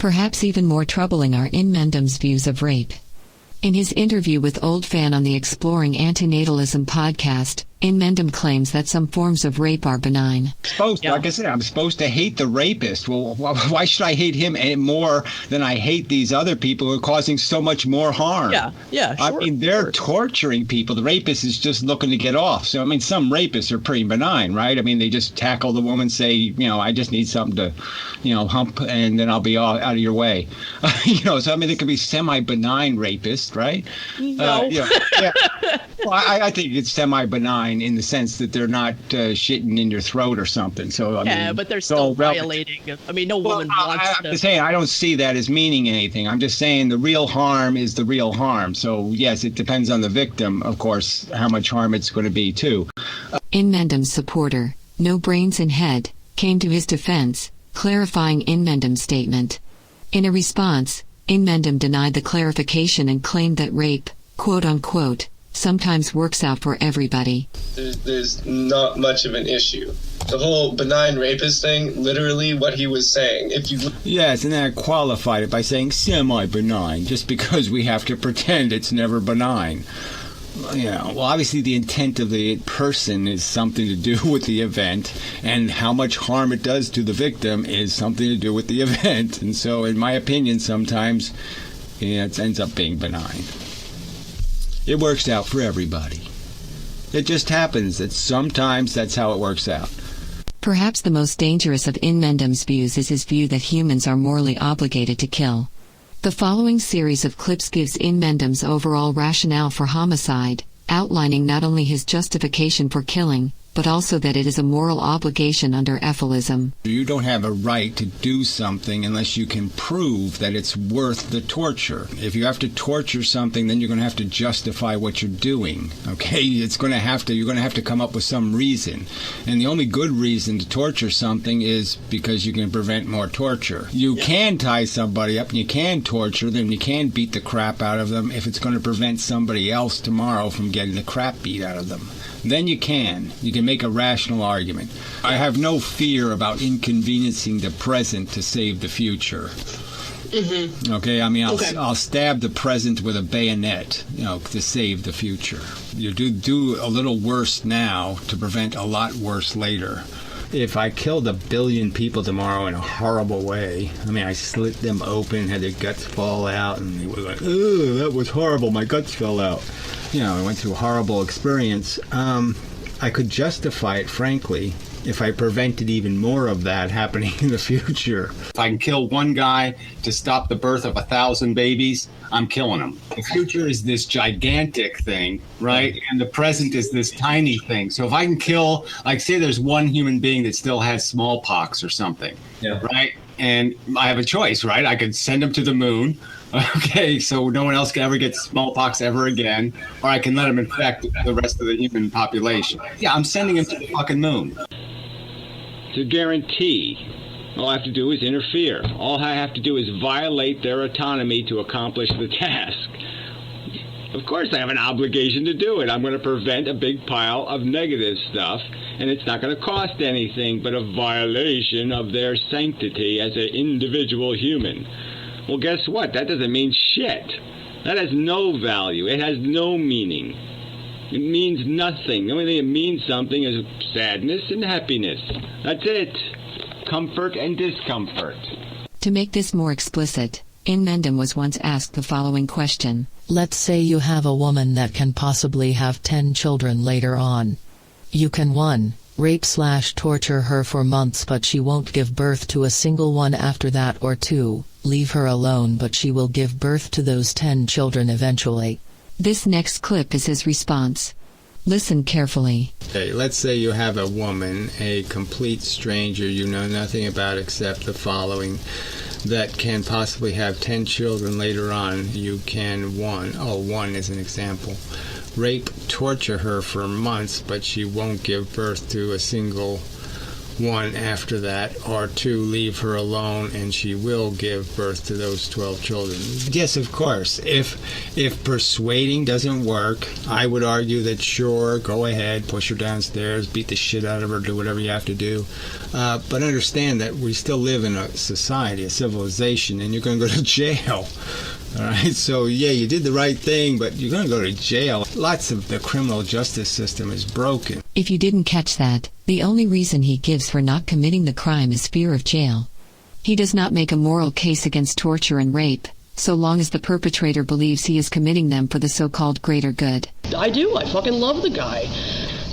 Perhaps even more troubling are Inmendham's views of rape. In his interview with Old Fan on the Exploring Antinatalism podcast, Inmendham claims that some forms of rape are benign. Like I said, I'm supposed to hate the rapist. Well, why should I hate him more than I hate these other people who are causing so much more harm? Sure, I mean, they're torturing people. The rapist is just looking to get off. So, I mean, some rapists are pretty benign, right? I mean, they just tackle the woman, say, I just need something to, hump, and then I'll be out of your way. So, I mean, they could be semi-benign rapists, right? No. Well, I think it's semi-benign in the sense that they're not shitting in your throat or something. So I mean, but they're still violating. I mean, no woman wants to. I'm saying I don't see that as meaning anything. I'm just saying the real harm is the real harm. So yes, it depends on the victim, of course, how much harm it's going to be too. Inmendham's supporter, No Brains in Head, came to his defense, clarifying Inmendham's statement. In a response, Inmendham denied the clarification and claimed that rape, quote-unquote, sometimes works out for everybody. There's not much of an issue. The whole benign rapist thing, literally what he was saying. Yes, and then I qualified it by saying semi-benign, just because we have to pretend it's never benign. Well, obviously the intent of the person is something to do with the event, and how much harm it does to the victim is something to do with the event. And so, in my opinion, sometimes it ends up being benign. It works out for everybody. It just happens that sometimes that's how it works out. Perhaps the most dangerous of Inmendham's views is his view that humans are morally obligated to kill. The following series of clips gives Inmendham's overall rationale for homicide, outlining not only his justification for killing, but also that it is a moral obligation under Efilism. You don't have a right to do something unless you can prove that it's worth the torture. If you have to torture something, then you're going to have to justify what you're doing. Okay, you're going to have to come up with some reason. And the only good reason to torture something is because you can prevent more torture. You can tie somebody up and you can torture them, you can beat the crap out of them if it's going to prevent somebody else tomorrow from getting the crap beat out of them. Then you can make a rational argument. I have no fear about inconveniencing the present to save the future. Mm-hmm. Okay, I mean, I'll stab the present with a bayonet, to save the future. You do a little worse now to prevent a lot worse later. If I killed 1 billion people tomorrow in a horrible way, I mean, I slit them open, had their guts fall out, and they were like, "Oh, that was horrible, my guts fell out." I went through a horrible experience. I could justify it, frankly, if I prevented even more of that happening in the future. If I can kill one guy to stop the birth of 1,000 babies, I'm killing him. The future is this gigantic thing, right? And the present is this tiny thing. So if I can kill, like, say there's one human being that still has smallpox or something, right? And I have a choice, right? I could send him to the moon. Okay, so no one else can ever get smallpox ever again, or I can let him infect the rest of the human population. Yeah, I'm sending him to the fucking moon. It's a guarantee. All I have to do is interfere. All I have to do is violate their autonomy to accomplish the task. Of course I have an obligation to do it. I'm going to prevent a big pile of negative stuff, and it's not going to cost anything but a violation of their sanctity as an individual human. Well, guess what? That doesn't mean shit. That has no value. It has no meaning. It means nothing. The only thing that means something is sadness and happiness. That's it. Comfort and discomfort. To make this more explicit, Inmendham was once asked the following question. Let's say you have a woman that can possibly have 10 children later on. You can 1. Rape/torture her for months but she won't give birth to a single one after that, or 2. Leave her alone but she will give birth to those 10 children eventually. This next clip is his response. Listen carefully. Okay, let's say you have a woman, a complete stranger you know nothing about except the following, that can possibly have 10 children later on. You can 1 is an example. Rape, torture her for months, but she won't give birth to a single one after that, or two, leave her alone and she will give birth to those 12 children. Yes, of course. If persuading doesn't work, I would argue that sure, go ahead, push her downstairs, beat the shit out of her, do whatever you have to do. But understand that we still live in a society, a civilization, and you're going to go to jail. All right, so yeah, you did the right thing, but you're going to go to jail. Lots of the criminal justice system is broken. If you didn't catch that, the only reason he gives for not committing the crime is fear of jail. He does not make a moral case against torture and rape, so long as the perpetrator believes he is committing them for the so-called greater good. I do. I fucking love the guy.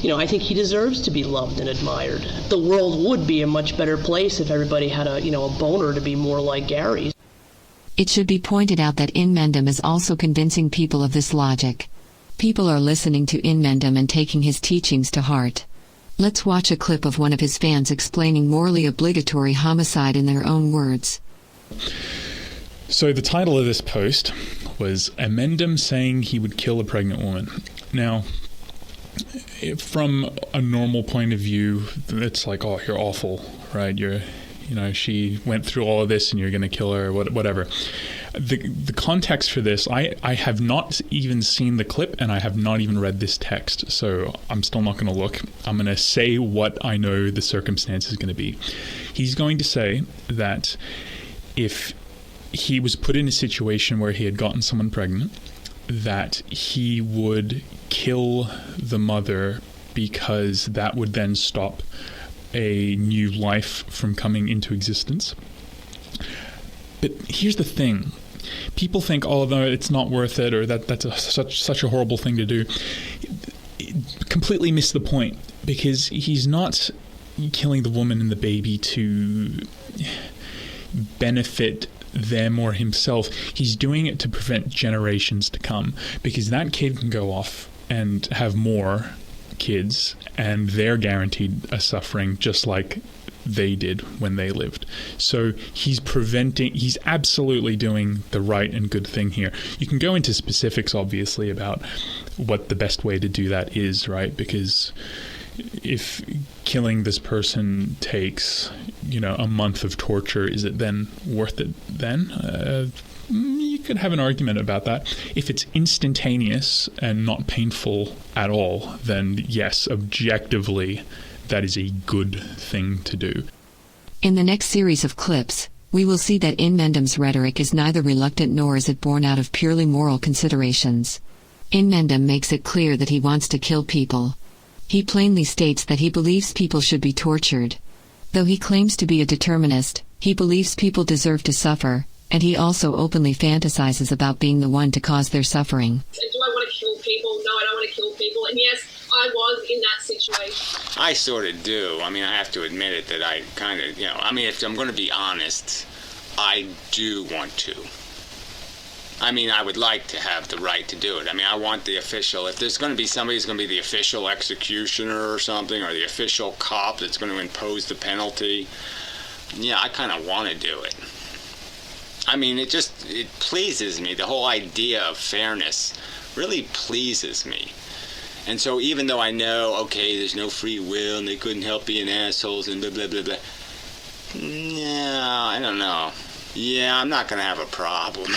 I think he deserves to be loved and admired. The world would be a much better place if everybody had a boner to be more like Gary's. It should be pointed out that Inmendum is also convincing people of this logic. People are listening to Inmendum and taking his teachings to heart. Let's watch a clip of one of his fans explaining morally obligatory homicide in their own words. So the title of this post was Inmendum saying he would kill a pregnant woman. Now, from a normal point of view, it's like, oh, you're awful, right? She went through all of this and you're going to kill her, whatever. The context for this, I have not even seen the clip and I have not even read this text, so I'm still not going to look. I'm going to say what I know the circumstance is going to be. He's going to say that if he was put in a situation where he had gotten someone pregnant, that he would kill the mother because that would then stop a new life from coming into existence. But here's the thing. People think, oh, no, it's not worth it, or that's such a horrible thing to do. Completely miss the point, because he's not killing the woman and the baby to benefit them or himself. He's doing it to prevent generations to come, because that kid can go off and have more kids and they're guaranteed a suffering just like they did when they lived. So he's absolutely doing the right and good thing here. You can go into specifics, obviously, about what the best way to do that is, right? Because if killing this person takes, a month of torture, is it then worth it then? You could have an argument about that. If it's instantaneous and not painful at all, then yes, objectively, that is a good thing to do. In the next series of clips, we will see that Inmendum's rhetoric is neither reluctant nor is it born out of purely moral considerations. Inmendum makes it clear that he wants to kill people. He plainly states that he believes people should be tortured. Though he claims to be a determinist, he believes people deserve to suffer, and he also openly fantasizes about being the one to cause their suffering. Do I want to kill people? No, I don't want to kill people. And yes, I was in that situation. I sort of do. I have to admit it that I kind of, if I'm going to be honest, I do want to. I would like to have the right to do it. I want the official, if there's going to be somebody who's going to be the official executioner or something, or the official cop that's going to impose the penalty, I kind of want to do it. It pleases me. The whole idea of fairness really pleases me. And so even though I know, okay, there's no free will and they couldn't help being assholes and blah, blah, blah, blah. No, I don't know. Yeah, I'm not going to have a problem.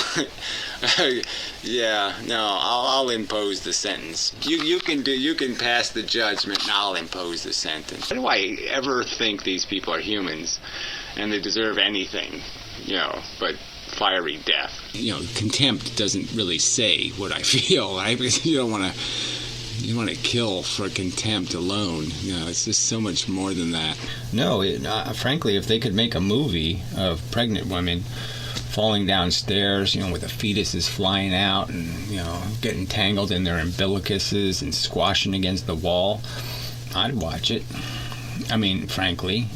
Yeah, no, I'll impose the sentence. You can pass the judgment and I'll impose the sentence. Why do I ever think these people are humans and they deserve anything, but fiery death? Contempt doesn't really say what I feel, right? Because you don't want to kill for contempt alone. It's just so much more than that. No, frankly, if they could make a movie of pregnant women falling downstairs, with the fetuses flying out and, getting tangled in their umbilicuses and squashing against the wall, I'd watch it. Frankly.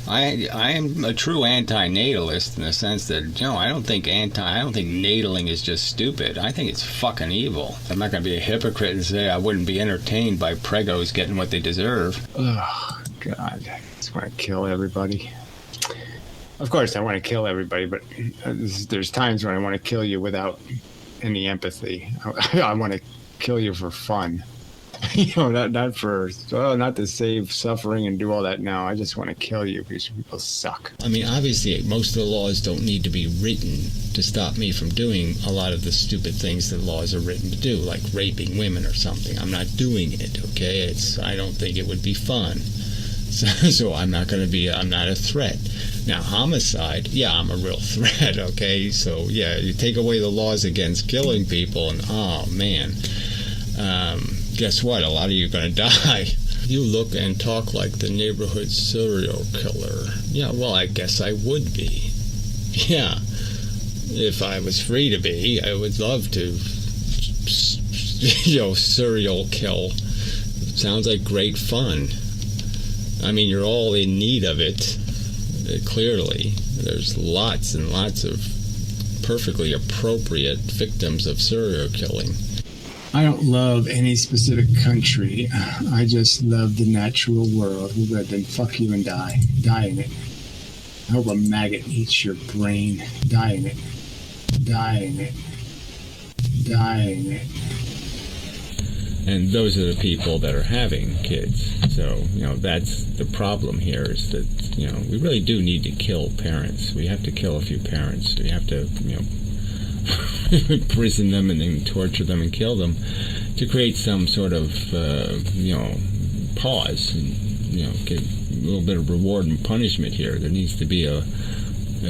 I am a true antinatalist in the sense that, I don't think nataling is just stupid. I think it's fucking evil. I'm not going to be a hypocrite and say I wouldn't be entertained by pregos getting what they deserve. Oh, God. I just want to kill everybody. Of course, I want to kill everybody, but there's times when I want to kill you without any empathy. I want to kill you for fun. Not to save suffering and do all that. No, I just want to kill you because people suck. I mean, obviously, most of the laws don't need to be written to stop me from doing a lot of the stupid things that laws are written to do, like raping women or something. I'm not doing it, okay? I don't think it would be fun. So I'm not a threat. Now, homicide, yeah, I'm a real threat, okay? So, yeah, you take away the laws against killing people, and, oh, man. Guess what? A lot of you are going to die. You look and talk like the neighborhood serial killer. Yeah, well, I guess I would be. Yeah. If I was free to be, I would love to, serial kill. Sounds like great fun. I mean, you're all in need of it, clearly. There's lots and lots of perfectly appropriate victims of serial killing. I don't love any specific country. I just love the natural world. Rather than fuck you and die. Die in it. I hope a maggot eats your brain. Die in it. Die in it. Die in it. And those are the people that are having kids. So, that's the problem here is that, we really do need to kill parents. We have to kill a few parents. We have to, imprison them and then torture them and kill them to create some sort of, pause and, get a little bit of reward and punishment here. There needs to be a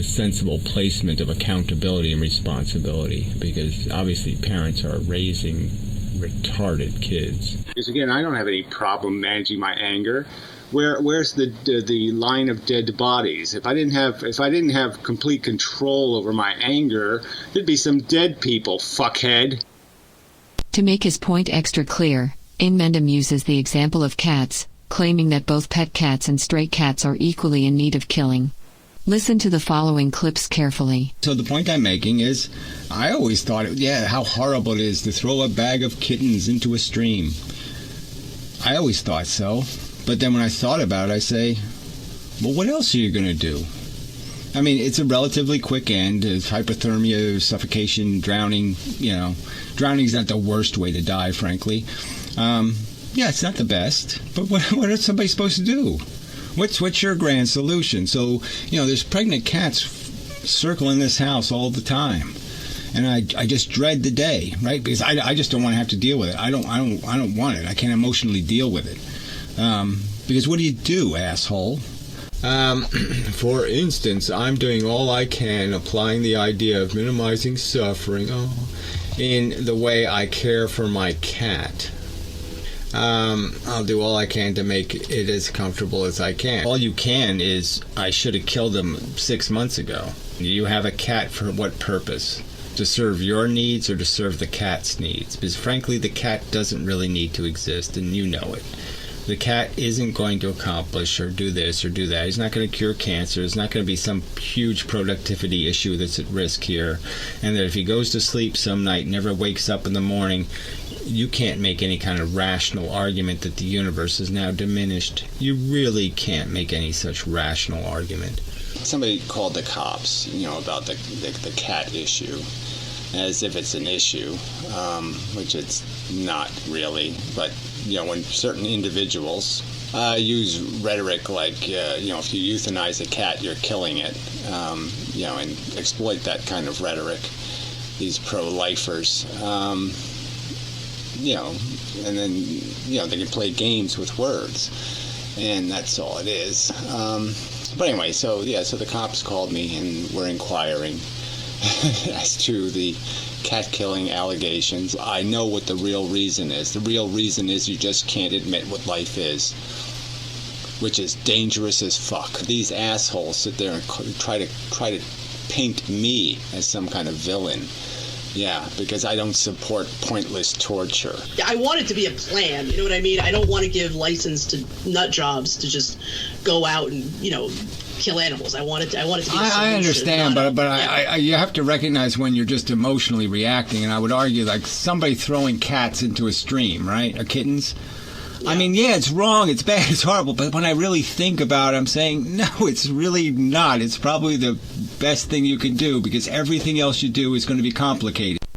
sensible placement of accountability and responsibility because obviously parents are raising retarded kids. Because again, I don't have any problem managing my anger. Where's the line of dead bodies? If I didn't have complete control over my anger, there'd be some dead people, fuckhead. To make his point extra clear, Inmendham uses the example of cats, claiming that both pet cats and stray cats are equally in need of killing. Listen to the following clips carefully. So the point I'm making is, I always thought, how horrible it is to throw a bag of kittens into a stream. I always thought so. But then when I thought about it, I say, well, what else are you going to do? I mean, it's a relatively quick end. It's hypothermia, suffocation, drowning. Drowning's not the worst way to die, frankly. It's not the best. But what is somebody supposed to do? What's your grand solution? So, there's pregnant cats circling this house all the time. And I just dread the day, right? Because I just don't want to have to deal with it. I don't want it. I can't emotionally deal with it. Because what do, asshole? For instance, I'm doing all I can, applying the idea of minimizing suffering in the way I care for my cat. I'll do all I can to make it as comfortable as I can. All you can is, I should have killed him 6 months ago. You have a cat for what purpose? To serve your needs or to serve the cat's needs? Because frankly, the cat doesn't really need to exist, and you know it. The cat isn't going to accomplish or do this or do that. He's not going to cure cancer. There's not going to be some huge productivity issue that's at risk here. And that if he goes to sleep some night and never wakes up in the morning, you can't make any kind of rational argument that the universe is now diminished. You really can't make any such rational argument. Somebody called the cops, about the cat issue, as if it's an issue, which it's not really. But, when certain individuals use rhetoric like, if you euthanize a cat, you're killing it, and exploit that kind of rhetoric, these pro-lifers, and then, they can play games with words, and that's all it is. But anyway, so the cops called me and were inquiring as to the cat-killing allegations. I know what the real reason is. The real reason is you just can't admit what life is, which is dangerous as fuck. These assholes sit there and try to paint me as some kind of villain. Yeah, because I don't support pointless torture. I want it to be a plan, you know what I mean? I don't want to give license to nut jobs to just go out and, kill animals. I want it to be a solution. I understand, but you have to recognize when you're just emotionally reacting, and I would argue like somebody throwing cats into a stream, right? Or kittens. Yeah. I mean, it's wrong, it's bad, it's horrible, but when I really think about it, I'm saying, no, it's really not. It's probably the best thing you can do, because everything else you do is going to be complicated.